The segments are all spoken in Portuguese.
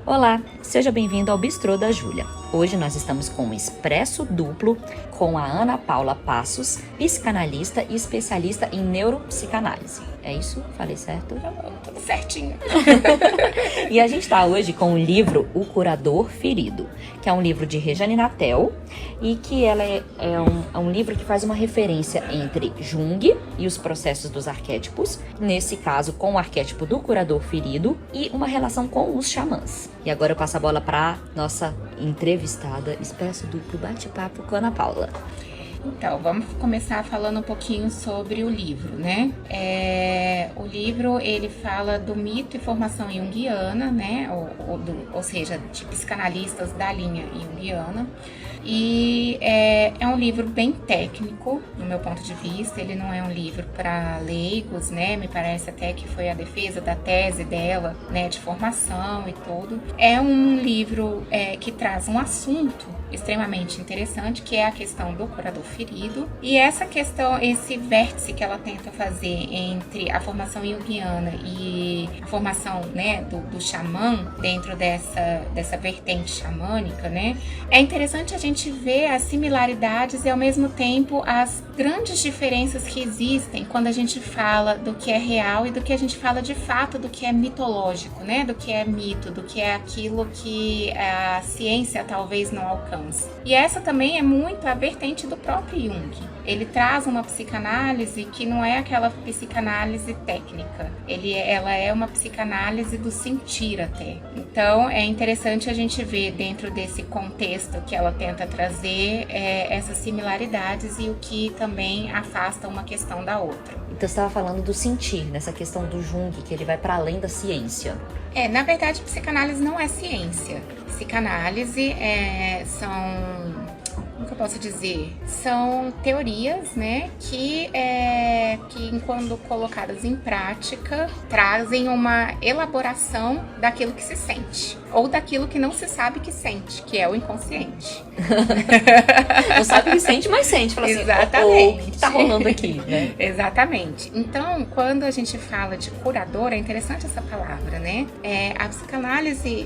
Olá, seja bem-vindo ao Bistrô da Júlia. Hoje nós estamos com um expresso duplo com a Ana Paula Passos, psicanalista e especialista em neuropsicanálise. É isso? Falei certo? Tudo certinho. E a gente está hoje com o livro O Curador Ferido, que é um livro de Rejane Natel e que ela é um livro que faz uma referência entre Jung e os processos dos arquétipos, nesse caso com o arquétipo do curador ferido e uma relação com os xamãs. E agora eu passo a bola para nossa entrevistada, expresso duplo bate-papo com a Ana Paula. Então, vamos começar falando um pouquinho sobre o livro, né? O livro, ele fala do mito e formação junguiana, né? Ou seja, de psicanalistas da linha junguiana. E é um livro bem técnico, no meu ponto de vista. Ele não é um livro para leigos, né? Me parece até que foi a defesa da tese dela, né? De formação e tudo. É um livro que traz um assunto extremamente interessante, que é a questão do curador ferido. E essa questão, esse vértice que ela tenta fazer entre a formação junguiana e a formação, né, do xamã dentro dessa vertente xamânica, né, é interessante a gente ver as similaridades e ao mesmo tempo as grandes diferenças que existem quando a gente fala do que é real e do que a gente fala de fato do que é mitológico, né, do que é mito, do que é aquilo que a ciência talvez não alcança. E essa também é muito a vertente do próprio Jung. Ele traz uma psicanálise que não é aquela psicanálise técnica. Ela é uma psicanálise do sentir até. Então, é interessante a gente ver dentro desse contexto que ela tenta trazer essas similaridades e o que também afasta uma questão da outra. Então, você estava falando do sentir, nessa questão do Jung, que ele vai para além da ciência. Na verdade, psicanálise não é ciência. Psicanálise como que eu posso dizer? São teorias, né, que quando colocadas em prática, trazem uma elaboração daquilo que se sente, ou daquilo que não se sabe que sente, que é o inconsciente. Não sabe que sente, mas sente. Fala assim, exatamente. O que tá rolando aqui, né? Exatamente. Então, quando a gente fala de curador, é interessante essa palavra, né? A psicanálise,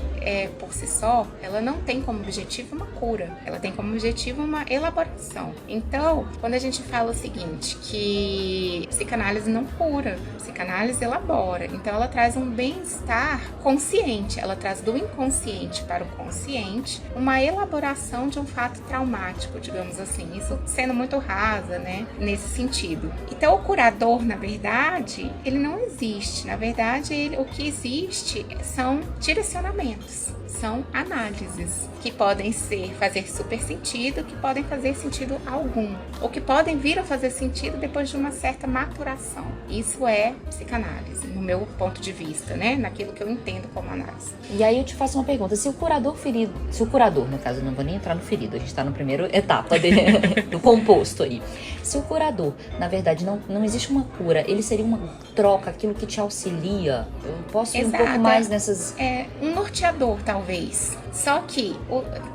por si só, ela não tem como objetivo uma cura. Ela tem como objetivo uma elaboração. Então, quando a gente fala o seguinte, que psicanálise não cura, psicanálise elabora. Então, ela traz um bem-estar consciente. Ela traz do inconsciente para o consciente uma elaboração de um fato traumático, digamos assim. Isso sendo muito rasa, né? Nesse sentido. Então, o curador, na verdade, ele não existe. Na verdade, o que existe são direcionamentos. São análises que podem fazer super sentido, que podem fazer sentido algum, ou que podem vir a fazer sentido depois de uma certa maturação. Isso é psicanálise, no meu ponto de vista, né? Naquilo que eu entendo como análise. E aí eu te faço uma pergunta, se o curador, no caso, não vou nem entrar no ferido, a gente tá na primeira etapa do composto aí. Se o curador, na verdade, não existe uma cura, ele seria uma troca, aquilo que te auxilia. Eu posso ir um pouco mais nessas... Um norteador, talvez. Só que...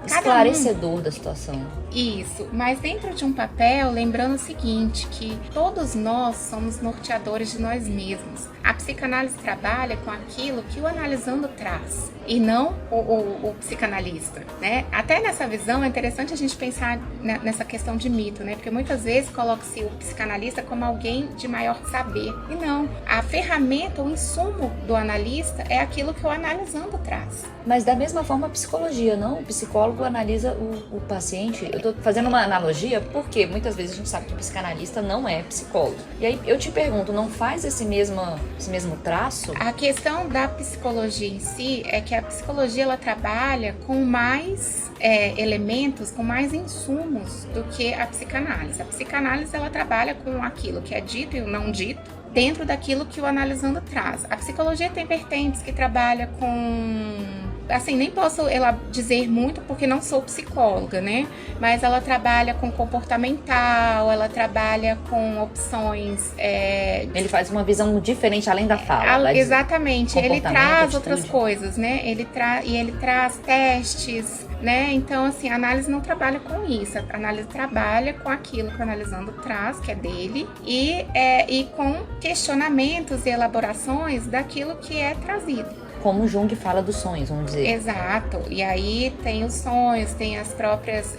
esclarecedor da situação. Isso, mas dentro de um papel, lembrando o seguinte, que todos nós somos norteadores de nós mesmos. A psicanálise trabalha com aquilo que o analisando traz, e não o psicanalista, né? Até nessa visão é interessante a gente pensar nessa questão de mito, né? Porque muitas vezes coloca-se o psicanalista como alguém de maior saber. E não, a ferramenta, o insumo do analista é aquilo que o analisando traz. Mas da mesma forma a psicologia, não? O psicólogo analisa o paciente. Eu tô fazendo uma analogia porque muitas vezes a gente sabe que o psicanalista não é psicólogo. E aí eu te pergunto, não faz esse mesmo traço? A questão da psicologia em si é que a psicologia ela trabalha com mais elementos, com mais insumos do que a psicanálise. A psicanálise ela trabalha com aquilo que é dito e o não dito, dentro daquilo que o analisando traz. A psicologia tem vertentes que trabalha com... Assim, nem posso dizer muito porque não sou psicóloga, né? Mas ela trabalha com comportamental, ela trabalha com opções... Ele faz uma visão diferente além da fala. Exatamente, ele traz outras coisas, né? Ele traz testes, né? Então, assim, a análise não trabalha com isso. A análise trabalha com aquilo que o analisando traz, que é dele, e com questionamentos e elaborações daquilo que é trazido. como Jung fala dos sonhos, vamos dizer. Exato. E aí tem os sonhos, tem as próprias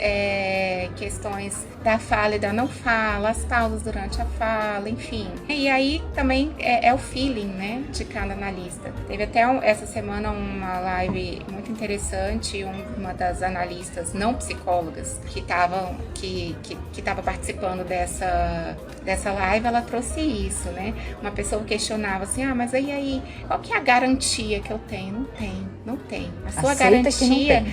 questões da fala e da não fala, as pausas durante a fala, enfim. E aí também é o feeling, né, de cada analista. Teve até essa semana uma live muito interessante, uma das analistas não psicólogas que estava participando dessa live, ela trouxe isso, né? Uma pessoa questionava assim, mas aí, qual que é a garantia que eu tenho? Não tem. A sua garantia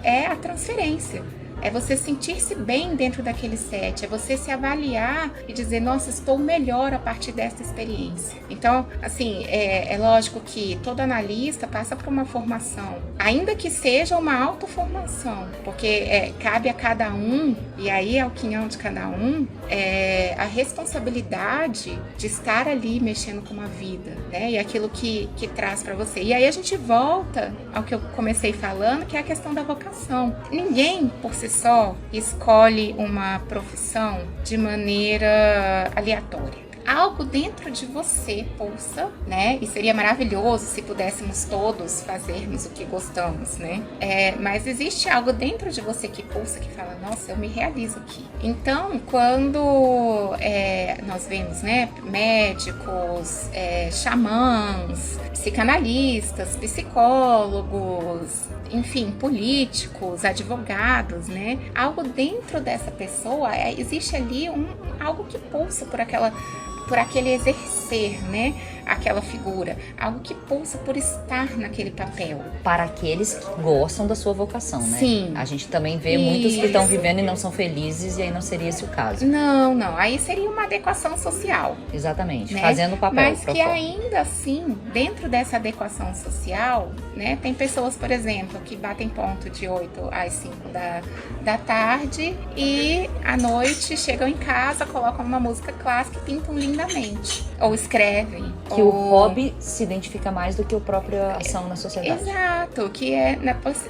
é a transferência. É você sentir-se bem dentro daquele set, é você se avaliar e dizer, nossa, estou melhor a partir dessa experiência. Então, assim, é lógico que todo analista passa por uma formação, ainda que seja uma autoformação, porque cabe a cada um, e aí é a opinião de cada um, a responsabilidade de estar ali mexendo com uma vida, né? E aquilo que traz para você. E aí a gente volta ao que eu comecei falando, que é a questão da vocação. Ninguém, por si só, escolhe uma profissão de maneira aleatória. Algo dentro de você pulsa, né? E seria maravilhoso se pudéssemos todos fazermos o que gostamos, né? Mas existe algo dentro de você que pulsa, que fala, nossa, eu me realizo aqui. Então, quando nós vemos, né, médicos, xamãs, psicanalistas, psicólogos, enfim, políticos, advogados, né? Algo dentro dessa pessoa, existe ali algo que pulsa por aquele exercer, né? Aquela figura, algo que pulsa por estar naquele papel. Para aqueles que gostam da sua vocação, né? Sim. A gente também vê muitos que estão vivendo e não são felizes, e aí não seria esse o caso. Não. Aí seria uma adequação social. Exatamente, né? Fazendo o papel. Mas que ainda assim, dentro dessa adequação social, né? Tem pessoas, por exemplo, que batem ponto de 8 às 5 da tarde e à noite chegam em casa, colocam uma música clássica e pintam lindamente. Ou escrevem. Que o hobby se identifica mais do que a própria ação na sociedade. Exato, que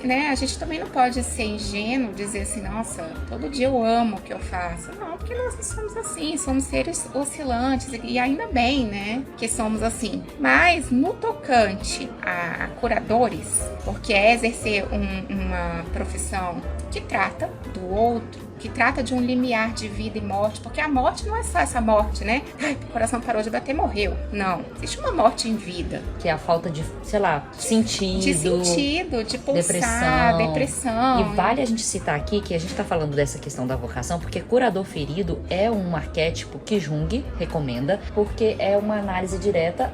né, a gente também não pode ser ingênuo, dizer assim, nossa, todo dia eu amo o que eu faço. Não, porque nós não somos assim, somos seres oscilantes, e ainda bem, né, que somos assim. Mas no tocante a curadores, porque é exercer uma profissão que trata do outro, que trata de um limiar de vida e morte, porque a morte não é só essa morte, né? Ai, o coração parou de bater, morreu. Não, existe uma morte em vida. Que é a falta de, sei lá, sentido. De pulsar, depressão. E vale a gente citar aqui que a gente tá falando dessa questão da vocação, porque curador ferido é um arquétipo que Jung recomenda, porque é uma análise direta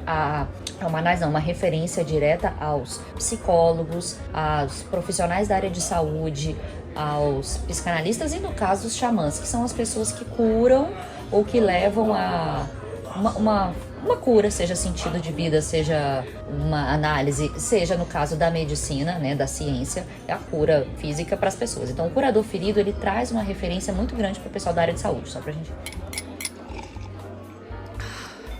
uma referência direta aos psicólogos, aos profissionais da área de saúde, aos psicanalistas e, no caso, os xamãs, que são as pessoas que curam ou que levam a uma cura, seja sentido de vida, seja uma análise, seja no caso da medicina, né, da ciência, a cura física para as pessoas. Então, o curador ferido, ele traz uma referência muito grande para o pessoal da área de saúde, só pra gente...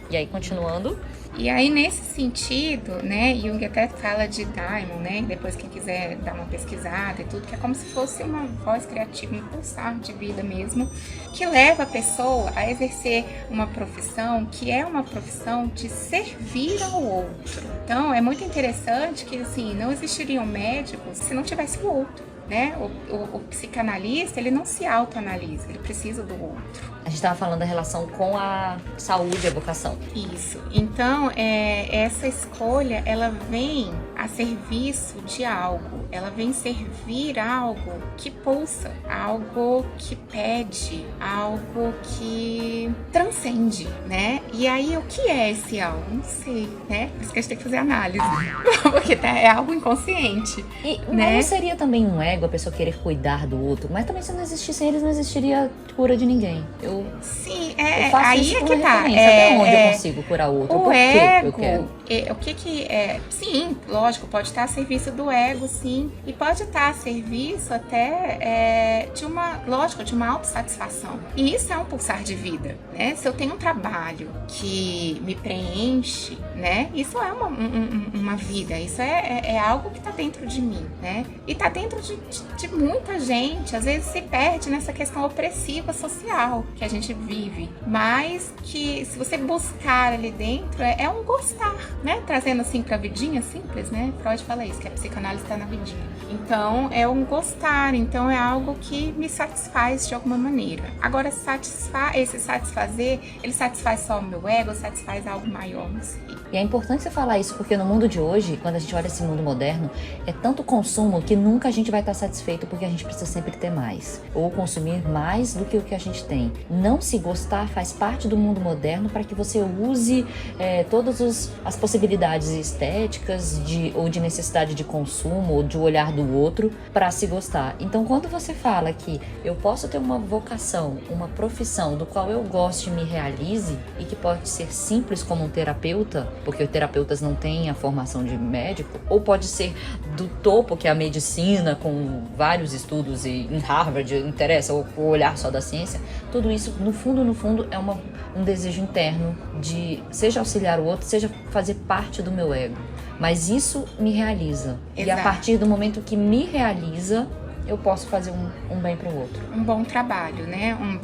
E aí, continuando... E aí, nesse sentido, né, Jung até fala de Daimon, né, depois quem quiser dar uma pesquisada e tudo, que é como se fosse uma voz criativa, um pulsar de vida mesmo, que leva a pessoa a exercer uma profissão que é uma profissão de servir ao outro. Então, é muito interessante que, assim, não existiriam médicos se não tivesse o outro. Né? O psicanalista, ele não se autoanalisa, ele precisa do outro. A gente estava falando da relação com a saúde e a vocação. Isso. Então, essa escolha, ela vem a serviço de algo. Ela vem servir algo que pulsa, algo que pede, algo que transcende, né? E aí, o que é esse algo? Não sei, né? Por isso que a gente tem que fazer análise. Porque é algo inconsciente. Mas não seria também um ego a pessoa querer cuidar do outro? Mas também se não existissem eles, não existiria cura de ninguém. Sim, eu faço aí isso é como que tá. Até onde eu consigo curar o outro? O Por ego, que eu quero? O que é? Sim, lógico, pode estar a serviço do ego, sim. E pode estar a serviço até de uma autossatisfação. E isso é um pulsar de vida, né? Se eu tenho um trabalho que me preenche, né? Isso é uma vida, isso é algo que está dentro de mim, né? E está dentro de muita gente, às vezes se perde nessa questão opressiva social que a gente vive. mas que se você buscar ali dentro, é um gostar, né? Trazendo assim pra vidinha simples, né? Freud fala isso, que a psicanálise está na vidinha. Então, é um gostar, então é algo que me satisfaz de alguma maneira. Agora, esse satisfazer, ele satisfaz só o meu ego ou satisfaz algo maior? Não sei. E é importante você falar isso, porque no mundo de hoje, quando a gente olha esse mundo moderno, é tanto consumo que nunca a gente vai estar satisfeito, porque a gente precisa sempre ter mais. Ou consumir mais do que o que a gente tem. Não se gostar faz parte do mundo moderno para que você use todas as possibilidades estéticas ou de necessidade de consumo, ou de olhar do outro, para se gostar. Então, quando você fala que eu posso ter uma vocação, uma profissão do qual eu goste e me realize, e que pode ser simples como um terapeuta, porque os terapeutas não têm a formação de médico, ou pode ser do topo, que é a medicina, com vários estudos e em Harvard, interessa, ou o olhar só da ciência, tudo isso, no fundo, é um desejo interno de seja auxiliar o outro, seja fazer parte do meu ego. Mas isso me realiza. Exato. E a partir do momento que me realiza, eu posso fazer um bem para o outro. Um bom trabalho, né? Um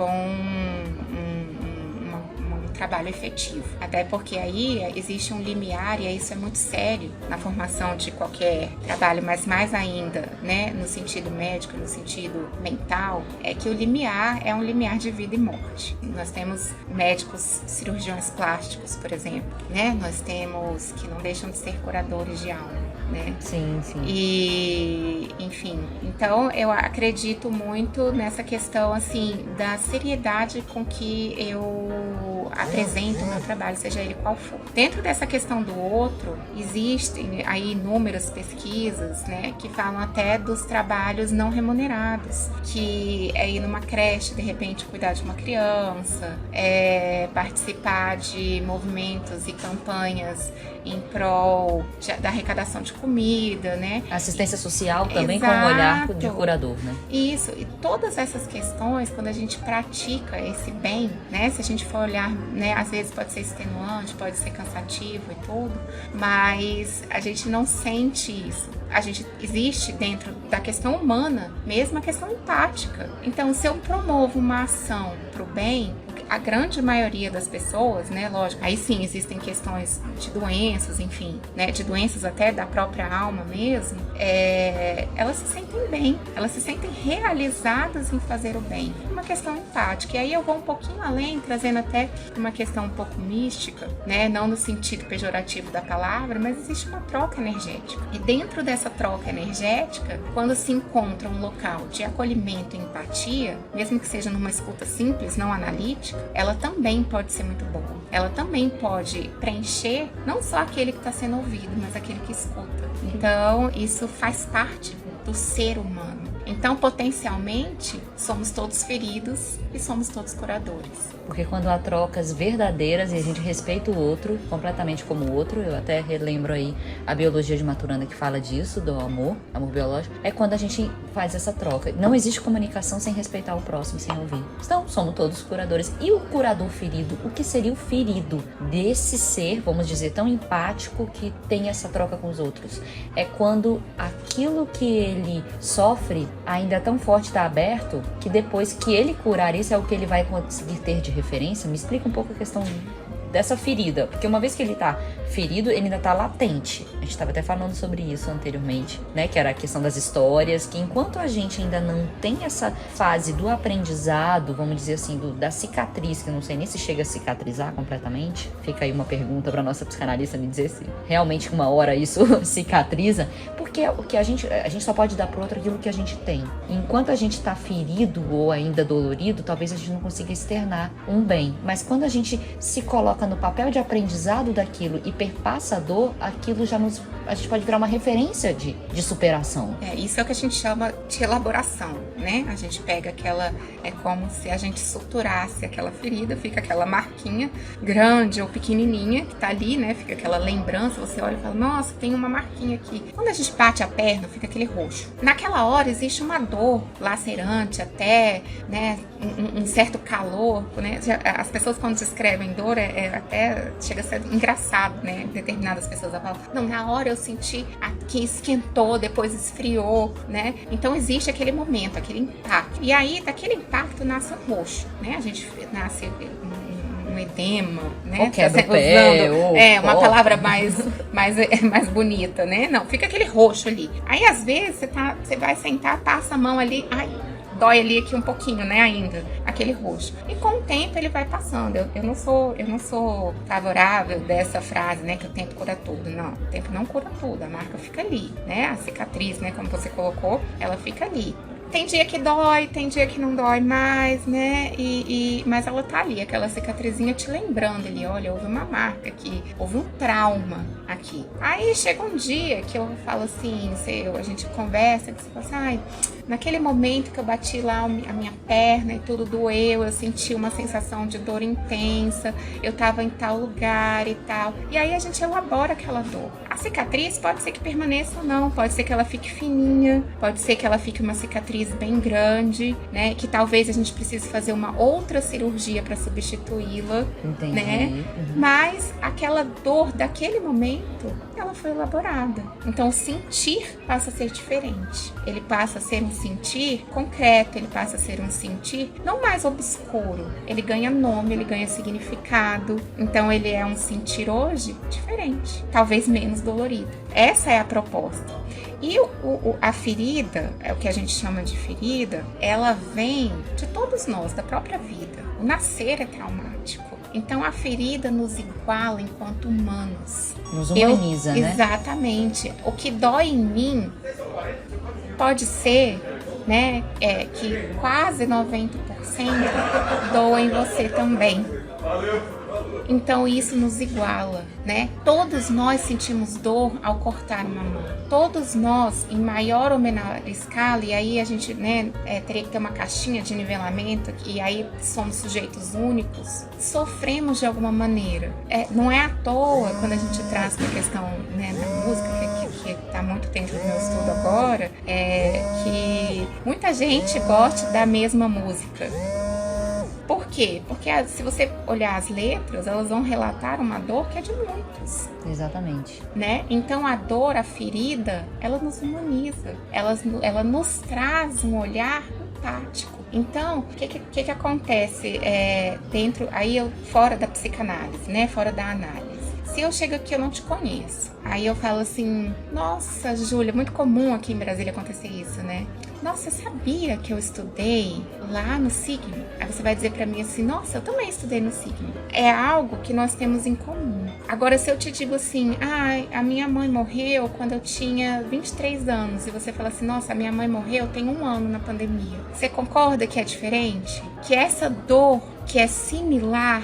trabalho efetivo. Até porque aí existe um limiar, e isso é muito sério na formação de qualquer trabalho, mas mais ainda, né, no sentido médico, no sentido mental, é que o limiar é um limiar de vida e morte. Nós temos médicos cirurgiões plásticos, por exemplo, né? Nós temos que não deixam de ser curadores de alma, né? Sim, sim. E, enfim, então eu acredito muito nessa questão, assim, da seriedade com que eu apresento o meu trabalho, seja ele qual for. Dentro dessa questão do outro, existem aí inúmeras pesquisas, né, que falam até dos trabalhos não remunerados, que é ir numa creche, de repente, cuidar de uma criança, participar de movimentos e campanhas em prol da arrecadação de comida, né? Assistência social também. Exato. Com um olhar de curador, né? Isso, e todas essas questões, quando a gente pratica esse bem, né? Se a gente for olhar, né? Às vezes pode ser extenuante, pode ser cansativo e tudo, mas a gente não sente isso. A gente existe dentro da questão humana, mesmo a questão empática. Então, se eu promovo uma ação para o bem, a grande maioria das pessoas, né, lógico, aí sim existem questões de doenças, enfim, né, de doenças até da própria alma mesmo, elas se sentem bem, elas se sentem realizadas em fazer o bem. Uma questão empática. E aí eu vou um pouquinho além, trazendo até uma questão um pouco mística, né, não no sentido pejorativo da palavra, mas existe uma troca energética. E dentro dessa troca energética, quando se encontra um local de acolhimento e empatia, mesmo que seja numa escuta simples, não analítica, ela também pode ser muito boa. Ela também pode preencher não só aquele que está sendo ouvido, mas aquele que escuta. Então, isso faz parte do ser humano. Então, potencialmente, somos todos feridos e somos todos curadores. Porque quando há trocas verdadeiras e a gente respeita o outro completamente como o outro, eu até relembro aí a biologia de Maturana que fala disso, do amor biológico, é quando a gente faz essa troca. Não existe comunicação sem respeitar o próximo, sem ouvir. Então, somos todos curadores. E o curador ferido? O que seria o ferido desse ser, vamos dizer, tão empático que tem essa troca com os outros? É quando aquilo que ele sofre ainda é tão forte, está aberto, que depois que ele curar isso é o que ele vai conseguir ter de referência. Me explica um pouco a questão dessa ferida, porque uma vez que ele tá ferido, ele ainda tá latente. A gente estava até falando sobre isso anteriormente, né, que era a questão das histórias, que enquanto a gente ainda não tem essa fase do aprendizado, vamos dizer assim, da cicatriz, que eu não sei nem se chega a cicatrizar completamente, fica aí uma pergunta para nossa psicanalista me dizer se realmente uma hora isso cicatriza, porque o que a gente só pode dar pro outro aquilo que a gente tem. Enquanto a gente tá ferido ou ainda dolorido, talvez a gente não consiga externar um bem, mas quando a gente se coloca no papel de aprendizado daquilo e perpassa a dor, aquilo a gente pode virar uma referência de superação. Isso é o que a gente chama de elaboração, né? A gente pega é como se a gente suturasse aquela ferida, fica aquela marquinha grande ou pequenininha que tá ali, né? Fica aquela lembrança, você olha e fala, nossa, tem uma marquinha aqui. Quando a gente bate a perna, fica aquele roxo. Naquela hora existe uma dor lacerante até, né? Um certo calor, né? As pessoas quando descrevem dor, até chega a ser engraçado, né? Determinadas pessoas falam, não, na hora eu senti que esquentou, depois esfriou, né? Então existe aquele momento, aquele impacto. E aí, daquele impacto nasce um roxo, né? A gente nasce um edema, né? Ou quebra o pé, ou uma palavra mais bonita, né? Não, fica aquele roxo ali. Aí, às vezes, você vai sentar, passa a mão ali, ai, dói ali aqui um pouquinho, né, ainda, aquele roxo. E com o tempo ele vai passando. Eu não sou favorável dessa frase, né, que o tempo cura tudo. Não, o tempo não cura tudo, a marca fica ali, né, a cicatriz, né, como você colocou, ela fica ali. Tem dia que dói, tem dia que não dói mais, né? Mas ela tá ali, aquela cicatrizinha te lembrando ali, olha, houve uma marca aqui, houve um trauma aqui. Aí chega um dia que eu falo assim, a gente conversa, que você fala assim, ai, naquele momento que eu bati lá a minha perna e tudo doeu, eu senti uma sensação de dor intensa, eu tava em tal lugar e tal. E aí a gente elabora aquela dor. A cicatriz pode ser que permaneça ou não, pode ser que ela fique fininha, pode ser que ela fique uma cicatriz bem grande, né? Que talvez a gente precise fazer uma outra cirurgia para substituí-la, né? Uhum. Mas aquela dor daquele momento, ela foi elaborada. Então o sentir passa a ser diferente. Ele passa a ser um sentir concreto, ele passa a ser um sentir não mais obscuro. Ele ganha nome, ele ganha significado. Então ele é um sentir hoje diferente, talvez menos dolorido. Essa é a proposta. E a ferida, é o que a gente chama de ferida, ela vem de todos nós, da própria vida. O nascer é traumático. Então a ferida nos iguala enquanto humanos. Nos humaniza, né? Exatamente. O que dói em mim pode ser, né, que quase 90% doa em você também. Então isso nos iguala, né? Todos nós sentimos dor ao cortar uma mão. Todos nós, em maior ou menor escala, e aí a gente, né, teria que ter uma caixinha de nivelamento, e aí somos sujeitos únicos, sofremos de alguma maneira. Não é à toa, quando a gente traz para a questão, né, da música, que está muito dentro do meu estudo agora, que muita gente goste da mesma música. Por quê? Porque se você olhar as letras, elas vão relatar uma dor que é de muitos. Exatamente. Né? Então a dor, a ferida, ela nos humaniza. Ela nos traz um olhar empático. Então, o que acontece fora da psicanálise, né? Fora da análise? Se eu chego aqui, eu não te conheço. Aí eu falo assim, nossa, Júlia, muito comum aqui em Brasília acontecer isso, né? Nossa, sabia que eu estudei lá no Sigma? Aí você vai dizer pra mim assim, nossa, eu também estudei no Sigma. É algo que nós temos em comum. Agora, se eu te digo assim, a minha mãe morreu quando eu tinha 23 anos, e você fala assim, nossa, a minha mãe morreu tem 1 ano na pandemia. Você concorda que é diferente? Que essa dor que é similar,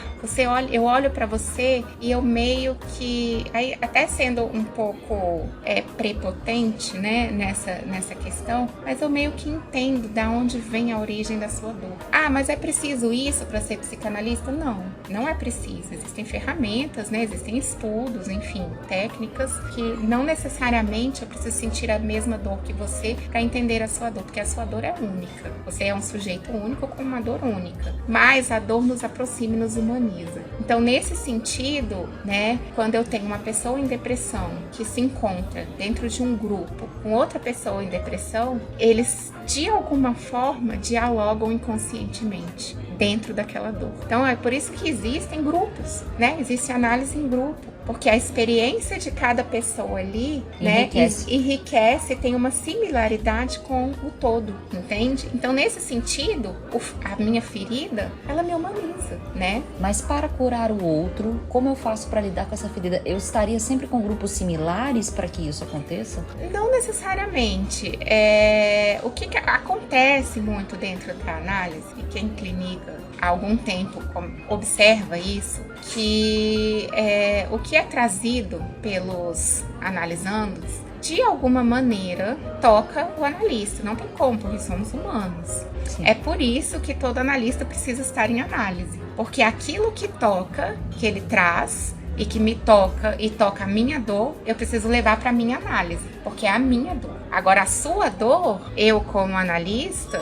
eu olho pra você e eu meio que, aí, até sendo um pouco prepotente, né, nessa questão, mas eu meio que entendo da onde vem a origem da sua dor. Mas é preciso isso para ser psicanalista? Não, não é preciso. Existem ferramentas, né, existem estudos, enfim, técnicas que não necessariamente eu preciso sentir a mesma dor que você para entender a sua dor, porque a sua dor é única. Você é um sujeito único com uma dor única, mas a dor nos aproxima e nos humaniza. Então, nesse sentido, né, quando eu tenho uma pessoa em depressão que se encontra dentro de um grupo com outra pessoa em depressão, eles de alguma forma dialogam inconscientemente dentro daquela dor. Então é por isso que existem grupos, né? Existe análise em grupo, porque a experiência de cada pessoa ali, enriquece, tem uma similaridade com o todo, entende? Então, nesse sentido, a minha ferida, ela me humaniza, né? Mas para curar o outro, como eu faço para lidar com essa ferida? Eu estaria sempre com grupos similares para que isso aconteça? Não necessariamente. O que acontece muito dentro da análise, e quem clinica há algum tempo observa isso, que o que é trazido pelos analisandos, de alguma maneira, toca o analista. Não tem como, porque somos humanos. Sim. É por isso que todo analista precisa estar em análise. Porque aquilo que toca, que ele traz, e que me toca e toca a minha dor, eu preciso levar para minha análise, porque é a minha dor. Agora, a sua dor, eu como analista,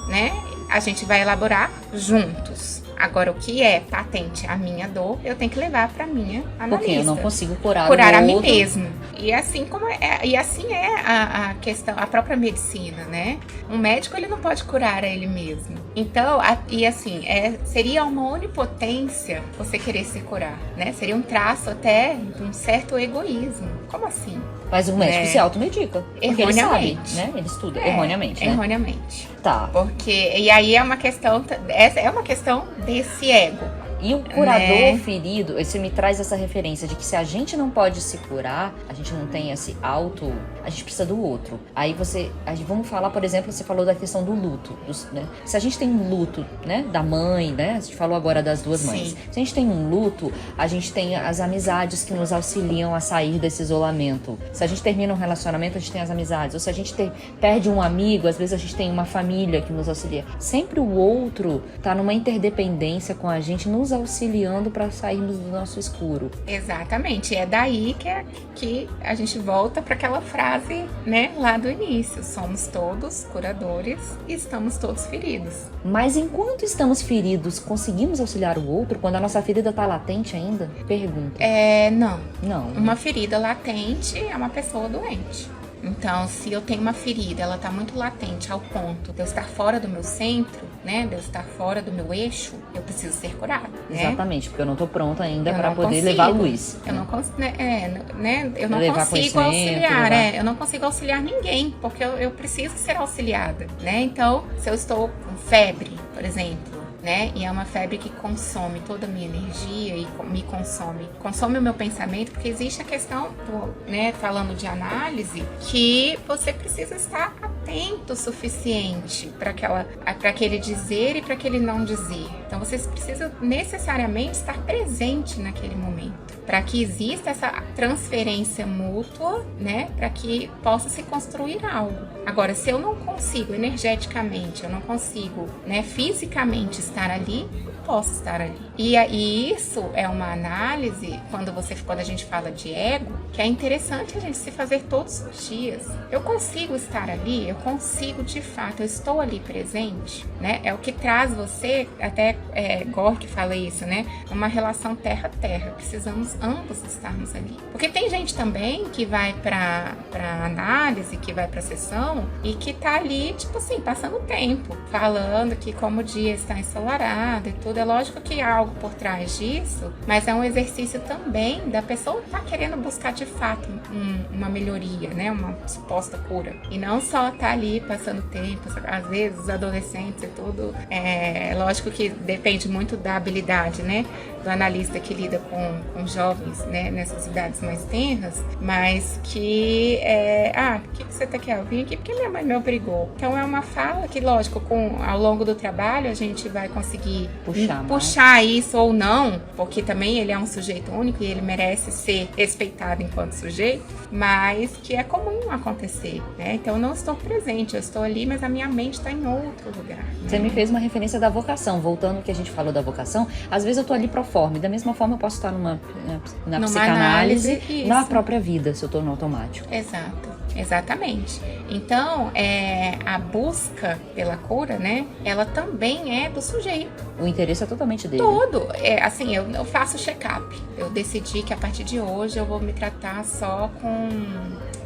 né, a gente vai elaborar juntos. Agora, o que é patente a minha dor, eu tenho que levar para minha analista. Porque eu não consigo curar a mim mesmo. E assim é a questão, a própria medicina, né? Um médico, ele não pode curar a ele mesmo. Então, e assim, seria uma onipotência você querer se curar, né? Seria um traço até de um certo egoísmo. Como assim? Mas o médico se automedica. Porque ele sabe, né? Ele estuda erroneamente, né? Erroneamente. Tá. E aí é uma questão desse ego. E o curador ferido, você me traz essa referência de que se a gente não pode se curar, a gente não tem esse a gente precisa do outro. Aí vamos falar, por exemplo, você falou da questão do luto, né? Se a gente tem um luto, né, da mãe, né? A gente falou agora das duas mães. Sim. Se a gente tem um luto, a gente tem as amizades que nos auxiliam a sair desse isolamento. Se a gente termina um relacionamento, a gente tem as amizades. Ou se a gente perde um amigo, às vezes a gente tem uma família que nos auxilia. Sempre o outro tá numa interdependência com a gente, nos auxiliando para sairmos do nosso escuro. Exatamente. É daí que a gente volta para aquela frase, né, lá do início. Somos todos curadores e estamos todos feridos. Mas enquanto estamos feridos, conseguimos auxiliar o outro quando a nossa ferida está latente ainda? Pergunta. Não. Uma ferida latente é uma pessoa doente. Então, se eu tenho uma ferida, ela está muito latente ao ponto de eu estar fora do meu centro, né? De eu estar fora do meu eixo, eu preciso ser curada, né? Exatamente, porque eu não estou pronta ainda para poder levar a luz. Eu não consigo, eu não consigo auxiliar, eu não consigo auxiliar ninguém, porque eu preciso ser auxiliada, né? Então, se eu estou com febre, por exemplo, né? E é uma febre que consome toda a minha energia e me consome o meu pensamento, porque existe a questão, né, falando de análise, que você precisa estar atento o suficiente para aquele dizer e para aquele não dizer. Então você precisa necessariamente estar presente naquele momento, para que exista essa transferência mútua, né, para que possa se construir algo. Agora, se eu não consigo energeticamente, eu não consigo, né, fisicamente estar ali, eu posso estar ali. E isso é uma análise, quando a gente fala de ego, que é interessante a gente se fazer todos os dias. Eu consigo estar ali, eu consigo de fato, eu estou ali presente, né? É o que traz você, até Gore que fala isso, né? Uma relação terra-terra. Precisamos ambos estarmos ali. Porque tem gente também que vai pra análise, que vai pra sessão e que tá ali, tipo assim, passando tempo, falando que como o dia está ensolarado e tudo. É lógico que há algo por trás disso, mas é um exercício também da pessoa estar querendo buscar de fato uma melhoria, né? Uma suposta cura. E não só estar ali passando tempo, às vezes os adolescentes e tudo. É lógico que depende muito da habilidade, né? Do analista que lida com jovens, né? Nessas idades mais tenras, mas que o que você tá aqui? Eu vim aqui porque minha mãe me obrigou. Então é uma fala que, lógico, ao longo do trabalho a gente vai conseguir puxar isso ou não, porque também ele é um sujeito único e ele merece ser respeitado enquanto sujeito, mas que é comum acontecer, né? Então eu não estou presente, eu estou ali, mas a minha mente está em outro lugar, né? Você me fez uma referência da vocação, voltando ao que a gente falou da vocação. Às vezes eu tô ali pro forma, da mesma forma eu posso estar na psicanálise, na própria vida, se eu tô no automático. Exatamente. Então, a busca pela cura, né, ela também é do sujeito. O interesse é totalmente dele. Todo. Assim, eu faço check-up. Eu decidi que a partir de hoje eu vou me tratar só com,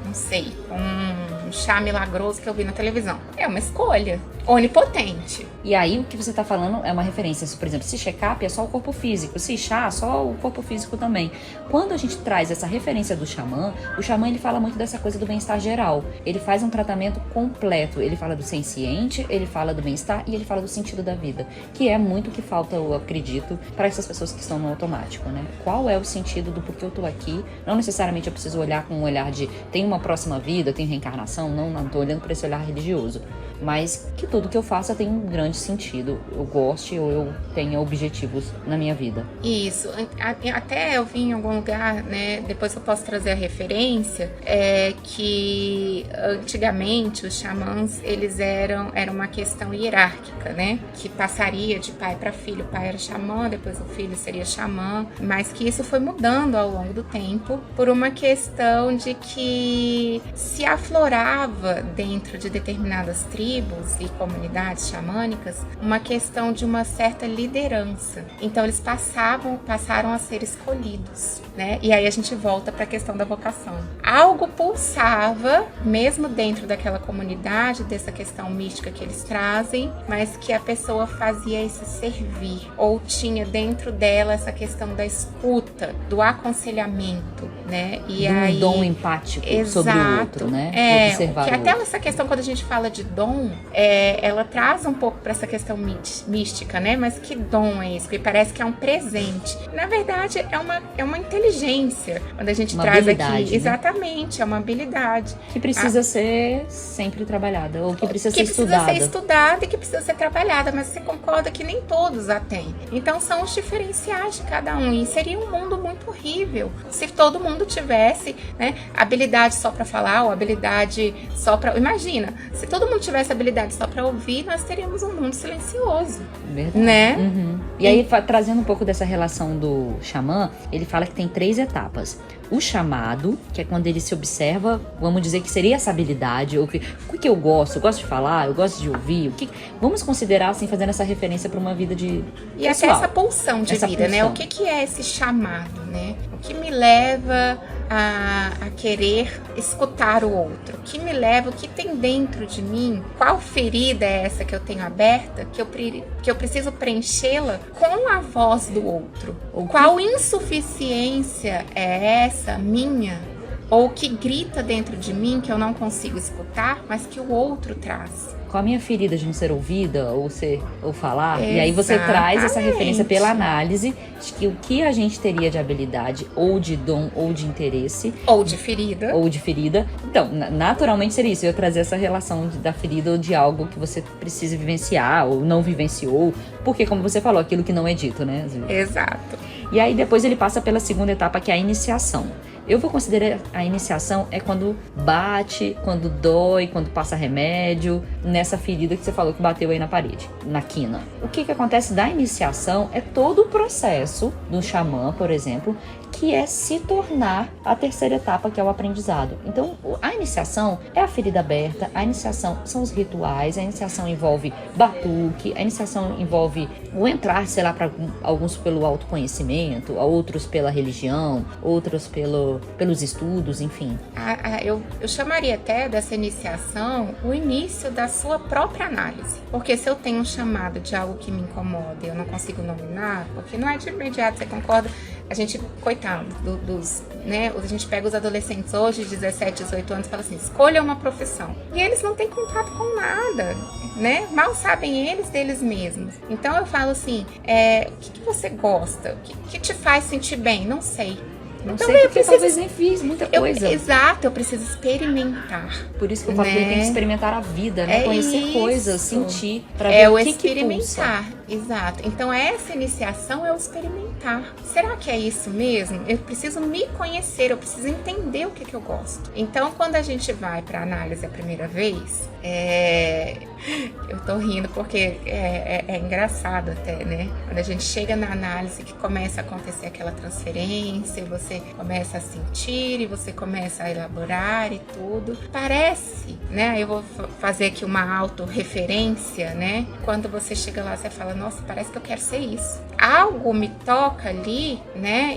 não sei, um chá milagroso que eu vi na televisão. É uma escolha onipotente. E aí o que você está falando é uma referência. Por exemplo, se check-up é só o corpo físico, se chá, só o corpo físico também. Quando a gente traz essa referência do xamã, o xamã ele fala muito dessa coisa do bem-estar geral. Ele faz um tratamento completo. Ele fala do senciente, ele fala do bem-estar e ele fala do sentido da vida, que é muito o que falta, eu acredito, para essas pessoas que estão no automático, né? Qual é o sentido do porquê eu tô aqui? Não necessariamente eu preciso olhar com um olhar de tem uma próxima vida, tem reencarnação, não tô olhando para esse olhar religioso, mas que tudo que eu faça tem um grande sentido, eu goste ou eu tenha objetivos na minha vida. Isso, até eu vi em algum lugar, né, depois eu posso trazer a referência, que antigamente os xamãs, eles eram uma questão hierárquica, né, que passaria de pai para filho, o pai era xamã, depois o filho seria xamã, mas que isso foi mudando ao longo do tempo por uma questão de que se aflorava dentro de determinadas tribos tribos e comunidades xamânicas uma questão de uma certa liderança. Então eles passaram a ser escolhidos, né? E aí a gente volta para a questão da vocação. Algo pulsava, mesmo dentro daquela comunidade, dessa questão mística que eles trazem, mas que a pessoa fazia esse servir, ou tinha dentro dela essa questão da escuta, do aconselhamento, né? E aí, dom empático sobre o outro, né? Observar que até essa questão, quando a gente fala de dom, ela traz um pouco para essa questão mística, né? Mas que dom é esse? Porque parece que é um presente. Na verdade, é uma inteligência. Quando a gente uma traz habilidade, aqui, né? Exatamente, é uma habilidade. Que precisa ser sempre trabalhada, ou que precisa ser estudada. Que precisa ser estudada e que precisa ser trabalhada, mas você concorda que nem todos a têm. Então são os diferenciais de cada um. E seria um mundo muito horrível se todo mundo tivesse, né, habilidade só para falar ou habilidade só para... Imagina, se todo mundo tivesse habilidade só para ouvir, nós teríamos um mundo silencioso. Verdade. Né? Uhum. E aí, trazendo um pouco dessa relação do xamã, ele fala que tem 3 etapas. O chamado, que é quando ele se observa, vamos dizer que seria essa habilidade, ou o que eu gosto de falar, eu gosto de ouvir, vamos considerar assim, fazendo essa referência para uma vida de e pessoal. Até essa pulsão de vida, pulsão. Né? O que é esse chamado, né? O que me leva a querer escutar o outro? O que me leva, o que tem dentro de mim? Qual ferida é essa que eu tenho aberta, que eu preciso preenchê-la com a voz do outro? Qual insuficiência é essa minha? Ou que grita dentro de mim que eu não consigo escutar, mas que o outro traz? Com a minha ferida de não ser ouvida ou falar, e aí você traz essa referência pela análise de que o que a gente teria de habilidade, ou de dom, ou de interesse. Ou de ferida. Então, naturalmente seria isso. Eu ia trazer essa relação da ferida ou de algo que você precisa vivenciar, ou não vivenciou. Porque, como você falou, aquilo que não é dito, né? Exato. E aí depois ele passa pela segunda etapa, que é a iniciação. Eu vou considerar a iniciação é quando bate, quando dói, quando passa remédio, nessa ferida que você falou que bateu aí na parede, na quina. O que acontece da iniciação é todo o processo do xamã, por exemplo, que é se tornar a terceira etapa, que é o aprendizado. Então, a iniciação é a ferida aberta, a iniciação são os rituais, a iniciação envolve batuque, a iniciação envolve o entrar, sei lá, para alguns pelo autoconhecimento, outros pela religião, outros pelos estudos, enfim. Eu chamaria até dessa iniciação o início da sua própria análise. Porque se eu tenho um chamado de algo que me incomoda e eu não consigo nominar, porque não é de imediato, você concorda? A gente, coitado, né? A gente pega os adolescentes hoje, de 17, 18 anos, e fala assim, escolha uma profissão. E eles não têm contato com nada, né? Mal sabem eles deles mesmos. Então eu falo assim, o que você gosta? O que te faz sentir bem? Não sei. Não sei porque talvez nem fiz muita coisa. Exato, eu preciso experimentar. Por isso que eu falo que eu tenho que experimentar a vida, né? Conhecer coisas, sentir, pra ver o que experimentar. Exato. Então essa iniciação é o experimentar. Será que é isso mesmo? Eu preciso me conhecer, eu preciso entender o que eu gosto. Então quando a gente vai para análise a primeira vez, eu tô rindo porque é engraçado até, né? Quando a gente chega na análise que começa a acontecer aquela transferência, você começa a sentir e você começa a elaborar e tudo. Parece, né? Eu vou fazer aqui uma autorreferência, né? Quando você chega lá, você fala, nossa, parece que eu quero ser isso. Algo me toca ali, né?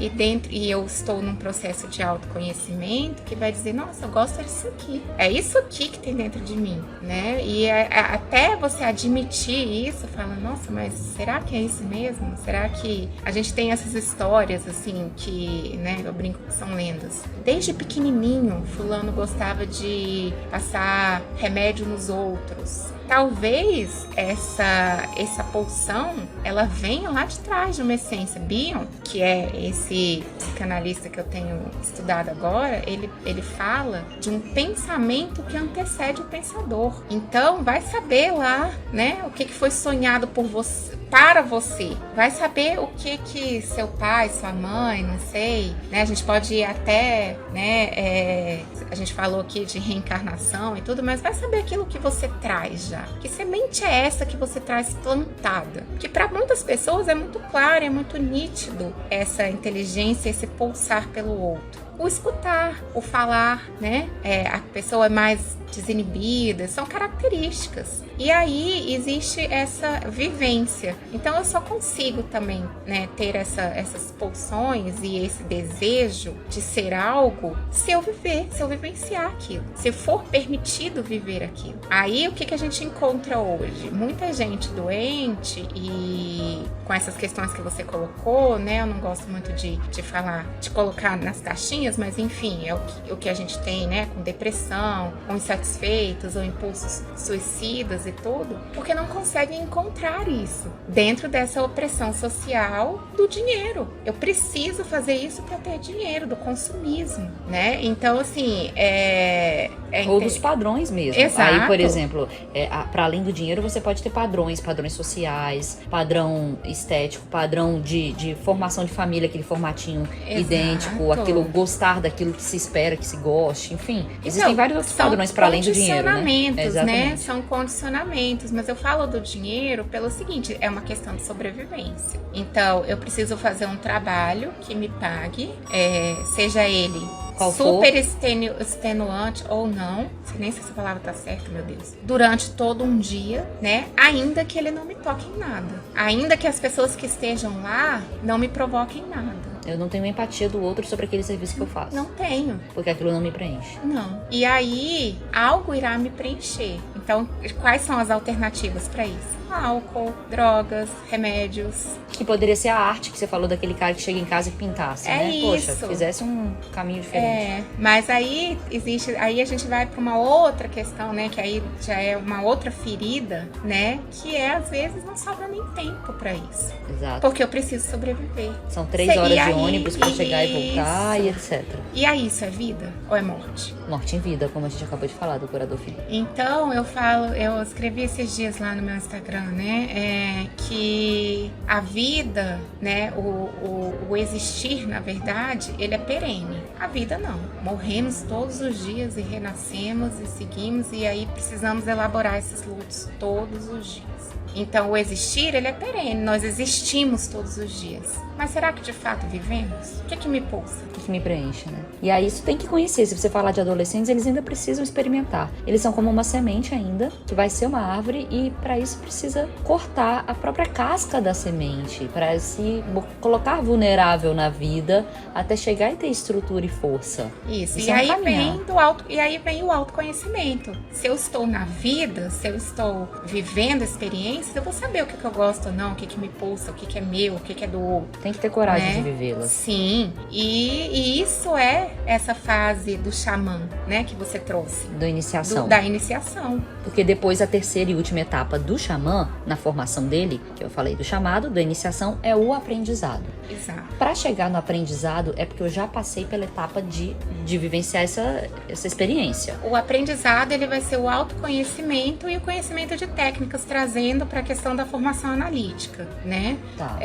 E eu estou num processo de autoconhecimento que vai dizer, nossa, eu gosto disso aqui. É isso aqui que tem dentro de mim, né? E até você admitir isso, fala, nossa, mas será que é isso mesmo? Será que a gente tem essas histórias, assim, que, né, eu brinco que são lendas. Desde pequenininho, fulano gostava de passar remédio nos outros. Talvez essa pulsão, ela venha lá de trás de uma essência. Bion, que é esse psicanalista que eu tenho estudado agora, ele fala de um pensamento que antecede o pensador. Então, vai saber lá, né, o que foi sonhado por você, para você. Vai saber o que seu pai, sua mãe, não sei, né, a gente pode ir até, né, a gente falou aqui de reencarnação e tudo, mas vai saber aquilo que você traz já. já. Que semente é essa que você traz plantada? Que para muitas pessoas é muito claro, é muito nítido essa inteligência, esse pulsar pelo outro. O escutar, o falar, né? A pessoa é mais desinibida, são características. E aí existe essa vivência. Então eu só consigo também, né, ter essas pulsões e esse desejo de ser algo se eu viver, se eu vivenciar aquilo, se for permitido viver aquilo. Aí o que a gente encontra hoje? Muita gente doente e com essas questões que você colocou, né? Eu não gosto muito de falar, de colocar nas caixinhas, mas enfim, é o que a gente tem, né? Com depressão, com insatisfeitos ou impulsos suicidas e tudo, porque não conseguem encontrar isso dentro dessa opressão social do dinheiro. Eu preciso fazer isso para ter dinheiro, do consumismo, né? Então, assim, ou dos padrões mesmo. Exato. Aí, por exemplo, para além do dinheiro, você pode ter padrões sociais, padrão estético, padrão de formação de família, aquele formatinho idêntico, aquilo gostar daquilo que se espera, que se goste, enfim. Existem vários outros padrões para além do dinheiro, né? Né? São condicionamentos, mas eu falo do dinheiro pelo seguinte, é uma questão de sobrevivência. Então, eu preciso fazer um trabalho que me pague, seja ele super extenuante ou não, nem sei se essa palavra tá certa, meu Deus, durante todo um dia, né? Ainda que ele não me toque em nada. Ainda que as pessoas que estejam lá não me provoquem nada. Eu não tenho empatia do outro sobre aquele serviço que eu faço. Não tenho. Porque aquilo não me preenche. Não. E aí, algo irá me preencher. Então, quais são as alternativas para isso? Álcool, drogas, remédios. Que poderia ser a arte que você falou daquele cara que chega em casa e pintasse, né? Isso. Poxa, fizesse um caminho diferente. Mas aí aí a gente vai para uma outra questão, né? Que aí já é uma outra ferida, né? Que às vezes não sobra nem tempo para isso. Exato. Porque eu preciso sobreviver. São 3 horas de ônibus para chegar e voltar e etc. E aí, isso é vida ou é morte? Morte em vida, como a gente acabou de falar do curador Felipe. Então, eu escrevi esses dias lá no meu Instagram, né, que a vida, né, o existir, na verdade, ele é perene. A vida não. Morremos todos os dias e renascemos e seguimos e aí precisamos elaborar esses lutos todos os dias. Então, o existir, ele é perene. Nós existimos todos os dias. Mas será que de fato vivemos? O que me pulsa? O que me preenche, né? E aí isso tem que conhecer. Se você falar de adolescentes, eles ainda precisam experimentar. Eles são como uma semente ainda, que vai ser uma árvore e para isso precisa cortar a própria casca da semente, para se colocar vulnerável na vida até chegar e ter estrutura e força. Isso e aí vem o autoconhecimento. Se eu estou na vida, se eu estou vivendo experiências, eu vou saber o que eu gosto ou não, o que me pulsa, o que é meu, o que é do outro. Tem que ter coragem de vivê-las. Sim, e isso é essa fase do xamã, né, que você trouxe. Da iniciação. Da iniciação. Porque depois a terceira e última etapa do xamã, na formação dele, que eu falei do chamado, da iniciação, é o aprendizado. Exato. Para chegar no aprendizado é porque eu já passei pela etapa de vivenciar essa experiência. O aprendizado, ele vai ser o autoconhecimento e o conhecimento de técnicas, trazendo para a questão da formação analítica, né? Tá.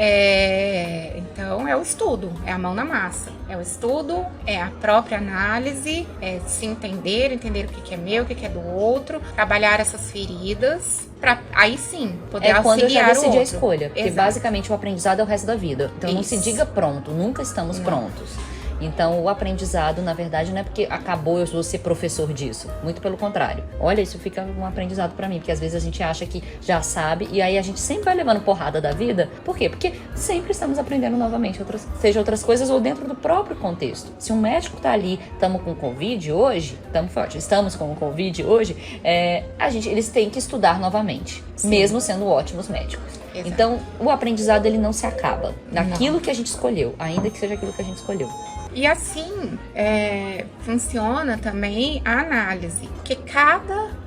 Então, é o estudo, é a mão na massa. É o estudo, é a própria análise, é se entender o que é meu, o que é do outro, trabalhar essas feridas, para aí sim poder auxiliar o outro. É quando eu já decidi a escolha, porque Exato. Basicamente o aprendizado é o resto da vida. Então não se diga pronto, nunca estamos prontos. Então, o aprendizado, na verdade, não é porque acabou eu vou ser professor disso. Muito pelo contrário. Olha, isso fica um aprendizado pra mim, porque às vezes a gente acha que já sabe e aí a gente sempre vai levando porrada da vida. Por quê? Porque sempre estamos aprendendo novamente, seja outras coisas ou dentro do próprio contexto. Se um médico tá ali, estamos com Covid hoje, estamos com Covid hoje, eles têm que estudar novamente, sim, mesmo sendo ótimos médicos. Exato. Então, o aprendizado, ele não se acaba naquilo que a gente escolheu, ainda que seja aquilo que a gente escolheu. E assim funciona também a análise, porque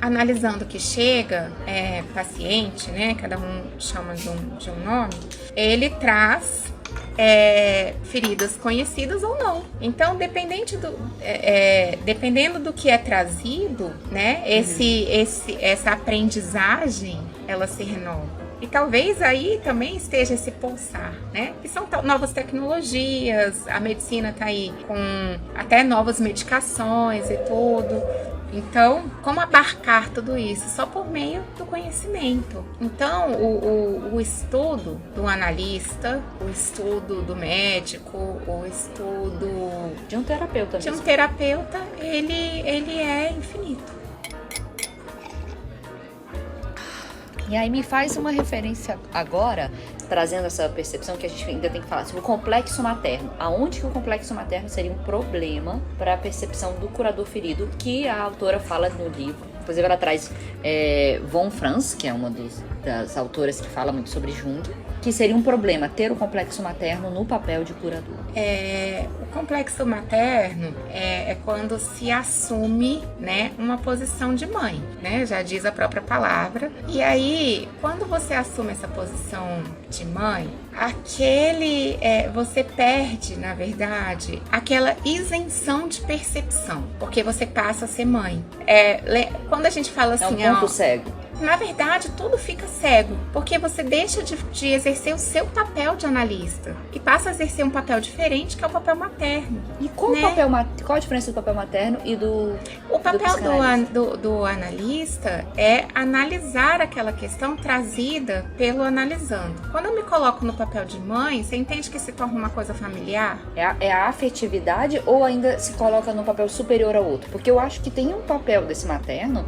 analisando que chega, paciente, né, cada um chama de um nome, ele traz feridas conhecidas ou não. Então, dependendo do que é trazido, né, essa aprendizagem, ela se renova. E talvez aí também esteja esse pulsar, né? Que são novas tecnologias, a medicina tá aí com até novas medicações e tudo. Então, como abarcar tudo isso? Só por meio do conhecimento. Então, o estudo do analista, o estudo do médico, o estudo De um terapeuta mesmo. Ele é infinito. E aí me faz uma referência agora, trazendo essa percepção que a gente ainda tem que falar sobre o complexo materno. Aonde que o complexo materno seria um problema para a percepção do curador ferido, que a autora fala no livro. Inclusive ela traz Von Franz, que é uma das autoras que fala muito sobre Jung, que seria um problema ter o complexo materno no papel de curador. O complexo materno é quando se assume, né, uma posição de mãe, né? Já diz a própria palavra. E aí, quando você assume essa posição de mãe, você perde, na verdade, aquela isenção de percepção, porque você passa a ser mãe. Quando a gente fala assim, é um ponto cego. Na verdade, tudo fica cego, porque você deixa de exercer o seu papel de analista e passa a exercer um papel diferente, que é o papel materno. E qual a diferença do papel materno e do O papel do analista é analisar aquela questão trazida pelo analisando. Quando eu me coloco no papel de mãe, você entende que se torna uma coisa familiar? É a afetividade ou ainda se coloca num papel superior ao outro? Porque eu acho que tem um papel desse materno,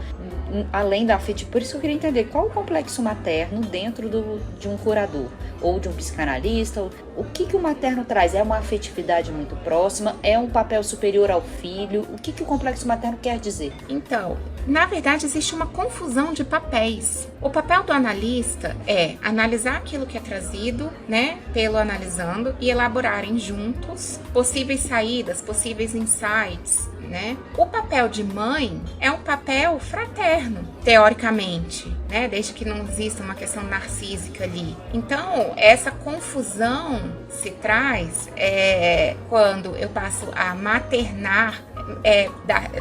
além da afetividade. Por isso que eu queria entender qual o complexo materno dentro de um curador ou de um psicanalista. O que o materno traz? É uma afetividade muito próxima? É um papel superior ao filho? O que o complexo materno quer dizer? Então, na verdade, existe uma confusão de papéis. O papel do analista é analisar aquilo que é trazido, né, pelo analisando e elaborarem juntos possíveis saídas, possíveis insights, né? O papel de mãe é um papel fraterno, teoricamente, né? Desde que não exista uma questão narcísica ali. Então, essa confusão se traz quando eu passo a maternar.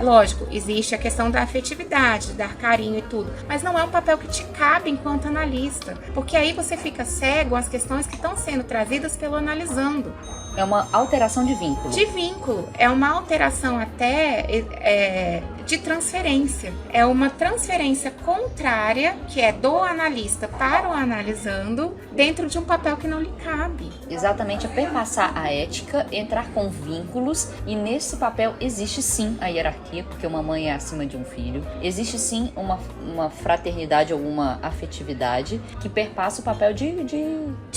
Lógico, existe a questão da afetividade, dar carinho e tudo, mas não é um papel que te cabe enquanto analista, porque aí você fica cego às questões que estão sendo trazidas pelo analisando. É uma alteração de vínculo. De vínculo. É uma alteração até de transferência. É uma transferência contrária, que é do analista para o analisando, dentro de um papel que não lhe cabe. Exatamente, é perpassar a ética, entrar com vínculos, e nesse papel existe sim a hierarquia, porque uma mãe é acima de um filho. Existe sim uma fraternidade ou uma afetividade que perpassa o papel de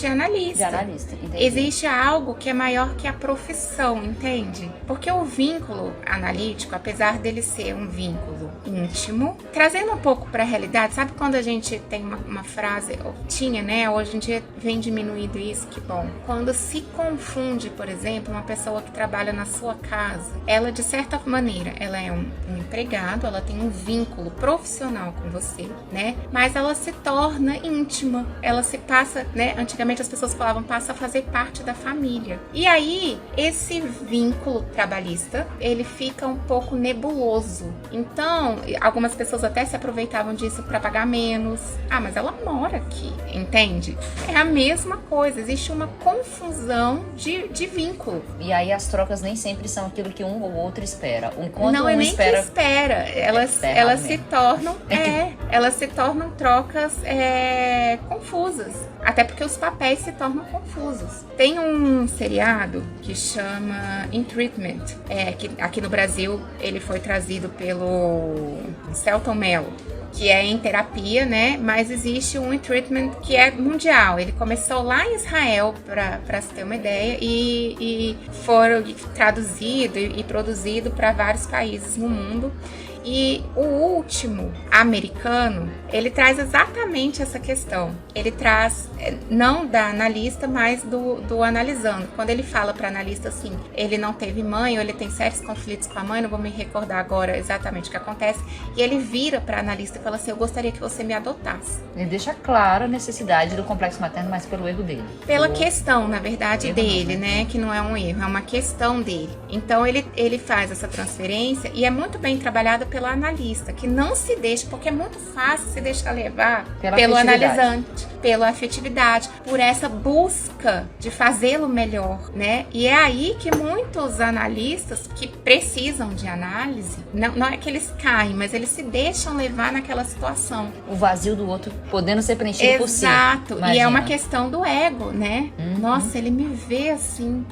analista. De analista, entendi. Existe algo que é maior que a profissão, entende? Porque o vínculo analítico, apesar dele ser um vínculo íntimo, trazendo um pouco para a realidade, sabe quando a gente tem uma frase, tinha, né? Hoje em dia vem diminuindo isso, que bom. Quando se confunde, por exemplo, uma pessoa que trabalha na sua casa, ela de certa maneira, ela é um empregado, ela tem um vínculo profissional com você, né? Mas ela se torna íntima, ela se passa, né? Antigamente as pessoas falavam, passa a fazer parte da família. E aí, esse vínculo trabalhista, ele fica um pouco nebuloso. Então, algumas pessoas até se aproveitavam disso para pagar menos. Ah, mas ela mora aqui, entende? É a mesma coisa, existe uma confusão de vínculo. E aí as trocas nem sempre são aquilo que um ou outro espera. Não é nem que espera. Elas se tornam trocas confusas. Até porque os papéis se tornam confusos. Tem um seriado que chama In Treatment, que aqui no Brasil ele foi trazido pelo Selton Mello, que é em terapia, né? Mas existe um In Treatment que é mundial. Ele começou lá em Israel, para se ter uma ideia, e foram traduzido e produzido para vários países no mundo. E o último, americano, ele traz exatamente essa questão. Ele traz, não da analista, mas do analisando. Quando ele fala para analista assim, ele não teve mãe, ou ele tem sérios conflitos com a mãe, não vou me recordar agora exatamente o que acontece, e ele vira para analista e fala assim, eu gostaria que você me adotasse. Ele deixa clara a necessidade do complexo materno, mas pelo erro dele. Pela questão, na verdade, dele, né? Que não é um erro, é uma questão dele. Então, ele faz essa transferência e é muito bem trabalhada pelo analista, que não se deixa, porque é muito fácil se deixar levar Pela pelo afetividade. analisante, pela afetividade, por essa busca de fazê-lo melhor, né? E é aí que muitos analistas que precisam de análise, não é que eles caem, mas eles se deixam levar naquela situação. O vazio do outro podendo ser preenchido por si. Exato, e é uma Imagina. questão do ego, né? Uhum. Nossa, ele me vê assim,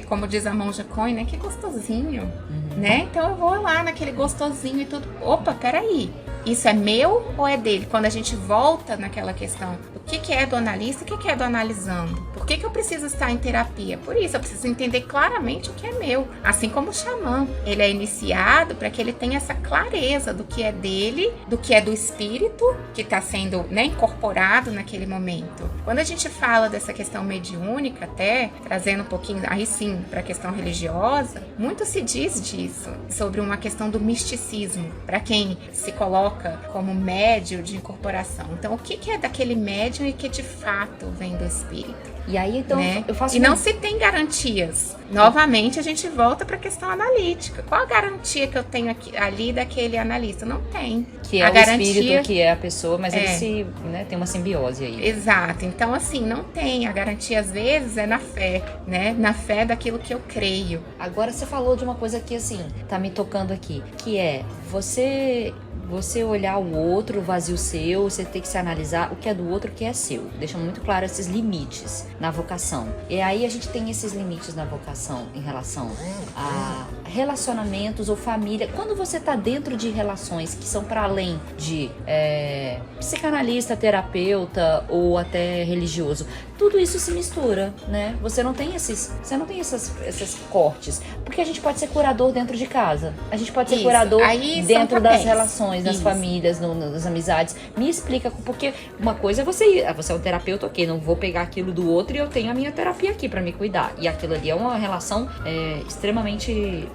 como diz a Monja Coen, né? Que gostosinho, né? Então eu vou lá naquele gostosinho e tudo. Opa, peraí, isso é meu ou é dele? Quando a gente volta naquela questão do que é do analista e o que é do analisando. Por que eu preciso estar em terapia? Por isso, eu preciso entender claramente o que é meu. Assim como o xamã, ele é iniciado para que ele tenha essa clareza do que é dele, do que é do espírito, que está sendo, né, incorporado naquele momento. Quando a gente fala dessa questão mediúnica, até trazendo um pouquinho, aí sim, para a questão religiosa, muito se diz disso, sobre uma questão do misticismo, para quem se coloca como médium de incorporação. Então, o que é daquele médium e que de fato vem do espírito? E aí, então, Né? eu faço E não se tem garantias. Novamente, a gente volta para a questão analítica. Qual a garantia que eu tenho aqui, ali daquele analista? Não tem. que é a o garantia... espírito, que é a pessoa, mas É. ele né, tem uma simbiose aí. Exato. Então, assim, não tem. A garantia, às vezes, é na fé, né? Na fé daquilo que eu creio. Agora você falou de uma coisa que, assim, tá me tocando aqui, que é você olhar o outro, o vazio seu, você tem que se analisar o que é do outro, o que é seu. Deixa muito claro esses limites na vocação. E aí a gente tem esses limites na vocação em relação a relacionamentos ou família. Quando você tá dentro de relações que são para além de psicanalista, terapeuta ou até religioso, tudo isso se mistura, né? Você não tem esses cortes. Porque a gente pode ser curador dentro de casa. A gente pode ser Isso. curador Aí são dentro das papéis. relações, das Isso. famílias, nas amizades. Me explica, porque uma coisa é você é um terapeuta, ok, não vou pegar aquilo do outro e eu tenho a minha terapia aqui pra me cuidar. E aquilo ali é uma relação extremamente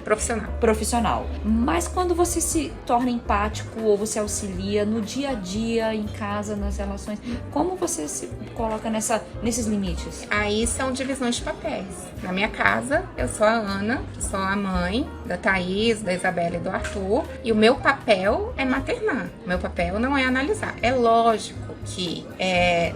profissional. Mas quando você se torna empático ou você auxilia no dia a dia, em casa, nas relações, como você se coloca nesses limites? Aí são divisões de papéis. Na minha casa, eu sou a Ana, que sou a mãe da Thaís, da Isabela e do Arthur. E o meu papel é maternar. O meu papel não é analisar. É lógico que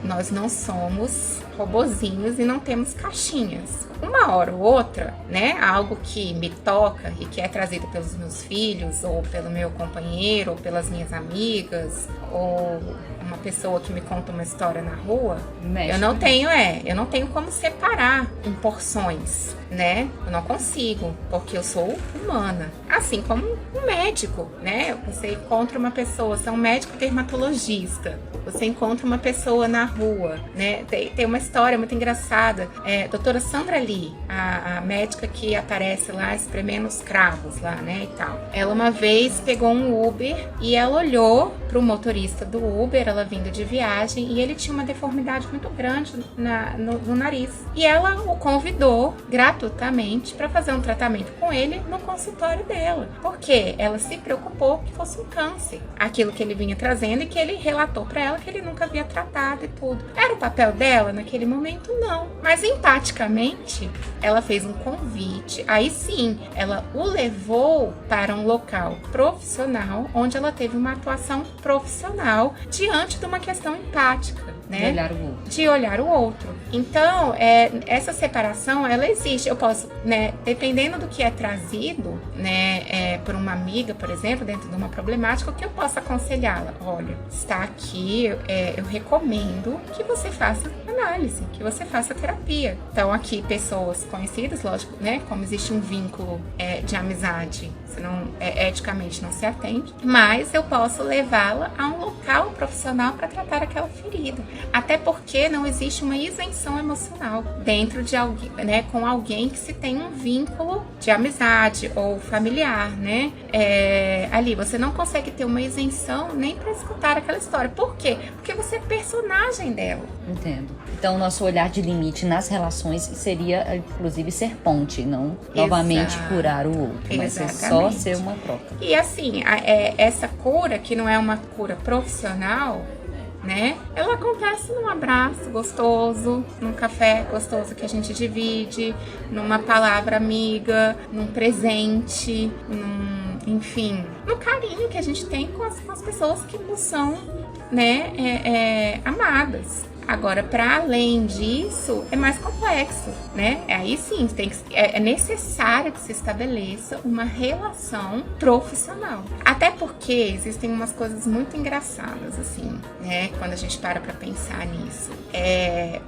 nós não somos robozinhos e não temos caixinhas. Uma hora ou outra, né, algo que me toca e que é trazido pelos meus filhos, ou pelo meu companheiro, ou pelas minhas amigas, ou uma pessoa que me conta uma história na rua, eu não tenho como separar em porções, né? Eu não consigo, porque eu sou humana. Assim como um médico, né? Você encontra uma pessoa, você é um médico dermatologista, você encontra uma pessoa na rua, né? Tem uma história muito engraçada. Doutora Sandra Lee, a médica que aparece lá espremendo os cravos lá, né, e tal. Ela uma vez pegou um Uber e ela olhou pro motorista do Uber, ela vindo de viagem, e ele tinha uma deformidade muito grande no nariz. E ela o convidou gratuitamente para fazer um tratamento com ele no consultório dela. Porque ela se preocupou que fosse um câncer, aquilo que ele vinha trazendo, e que ele relatou para ela que ele nunca havia tratado e tudo. Era o papel dela naquele momento? Não. Mas empaticamente, ela fez um convite. Aí sim, ela o levou para um local profissional, onde ela teve uma atuação profissional diante de uma questão empática, né? De olhar o outro. Então, essa separação, ela existe. Eu posso, né, dependendo do que é trazido, né, por uma amiga, por exemplo, dentro de uma problemática, o que eu posso aconselhá-la? Olha, está aqui, eu recomendo que você faça análise, que você faça terapia. Então, aqui, pessoas conhecidas, lógico, né, como existe um vínculo de amizade, senão eticamente não se atende, mas eu posso levá-la a um local profissional para tratar aquela ferida. Até porque não existe uma isenção emocional dentro de alguém, né, com alguém que se tem um vínculo de amizade ou familiar, né? Ali você não consegue ter uma isenção nem para escutar aquela história. Por quê? Porque você é personagem dela. Entendo. Então, o nosso olhar de limite nas relações seria, inclusive, ser ponte, não novamente curar o outro, mas é só ser uma troca. E assim, essa cura, que não é uma cura profissional, né? Ela acontece num abraço gostoso, num café gostoso que a gente divide, numa palavra amiga, num presente, enfim, no carinho que a gente tem com as pessoas que nos são, né, amadas. Agora, para além disso, é mais complexo, né? Aí sim, é necessário que se estabeleça uma relação profissional. Até porque existem umas coisas muito engraçadas, assim, né? Quando a gente para pensar nisso.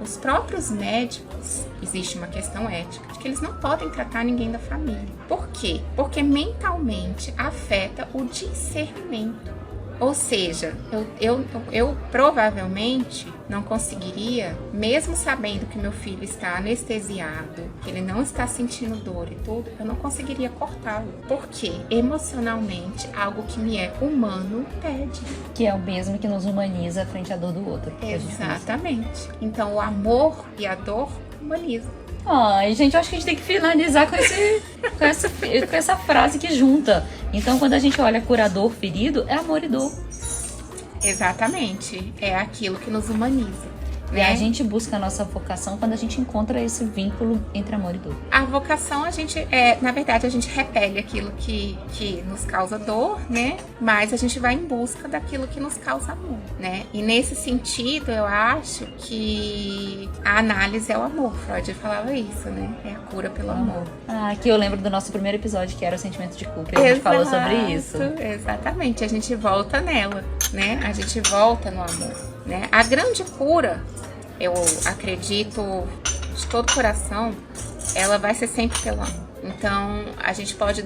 Os próprios médicos, existe uma questão ética de que eles não podem tratar ninguém da família. Por quê? Porque mentalmente afeta o discernimento. Ou seja, eu provavelmente não conseguiria, mesmo sabendo que meu filho está anestesiado, que ele não está sentindo dor e tudo, eu não conseguiria cortá-lo. Porque emocionalmente, algo que me é humano pede. Que é o mesmo que nos humaniza frente à dor do outro. Exatamente. Então o amor e a dor humanizam. Ai, gente, eu acho que a gente tem que finalizar com essa frase que junta. Então, quando a gente olha curador ferido, é amor e dor. Exatamente. É aquilo que nos humaniza. E a gente busca a nossa vocação quando a gente encontra esse vínculo entre amor e dor. A vocação, na verdade, a gente repele aquilo que nos causa dor, né? Mas a gente vai em busca daquilo que nos causa amor, né? E nesse sentido, eu acho que a análise é o amor. Freud falava isso, né? É a cura pelo amor. Que eu lembro do nosso primeiro episódio, que era o sentimento de culpa. E a gente falou sobre isso. Exatamente. A gente volta nela, né? A gente volta no amor, né? A grande cura, eu acredito de todo coração, ela vai ser sempre pelo amor. Então, a gente pode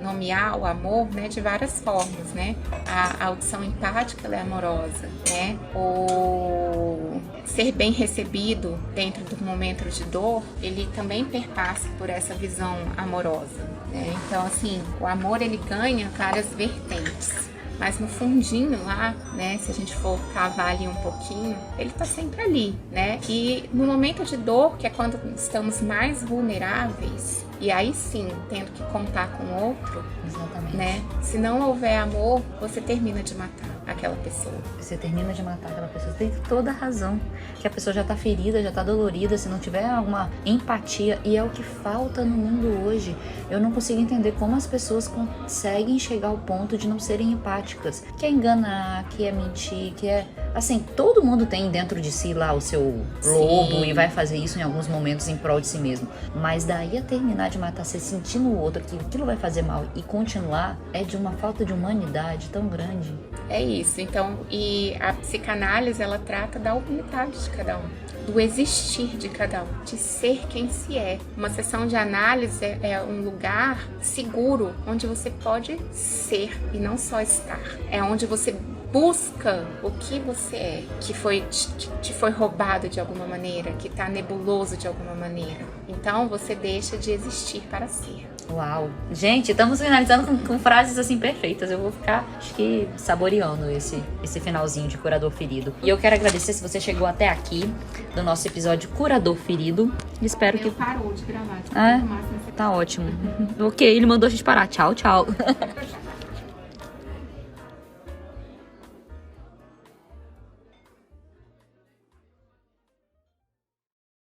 nomear o amor, né, de várias formas, né? A audição empática, ela é amorosa, né? O ser bem recebido dentro do momento de dor, ele também perpassa por essa visão amorosa, né? Então, assim, o amor, ele ganha várias vertentes. Mas no fundinho lá, né, se a gente for cavar ali um pouquinho, ele tá sempre ali, né? E no momento de dor, que é quando estamos mais vulneráveis, e aí sim, tendo que contar com o outro, exatamente, né? Se não houver amor, você termina de matar aquela pessoa. Você termina de matar aquela pessoa. Você tem toda a razão. Que a pessoa já tá ferida, já tá dolorida, se não tiver alguma empatia. E é o que falta no mundo hoje. Eu não consigo entender como as pessoas conseguem chegar ao ponto de não serem empáticas. Que é enganar, que é mentir, que é... Assim, todo mundo tem dentro de si lá o seu lobo e vai fazer isso em alguns momentos em prol de si mesmo. Mas daí a terminar de matar, você sentindo o outro, que aquilo vai fazer mal e continuar, é de uma falta de humanidade tão grande. É isso. Então, e a psicanálise, ela trata da humanidade de cada um, do existir de cada um, de ser quem se é. Uma sessão de análise é um lugar seguro, onde você pode ser e não só estar. É onde você busca o que você é, que te foi roubado de alguma maneira, que está nebuloso de alguma maneira. Então, você deixa de existir para ser. Uau! Gente, estamos finalizando com frases assim perfeitas. Eu vou ficar, acho que, saboreando esse finalzinho de Curador Ferido. E eu quero agradecer se você chegou até aqui do nosso episódio Curador Ferido. Espero que... parou de gravar. Tá ótimo. Ok, ele mandou a gente parar. Tchau, tchau.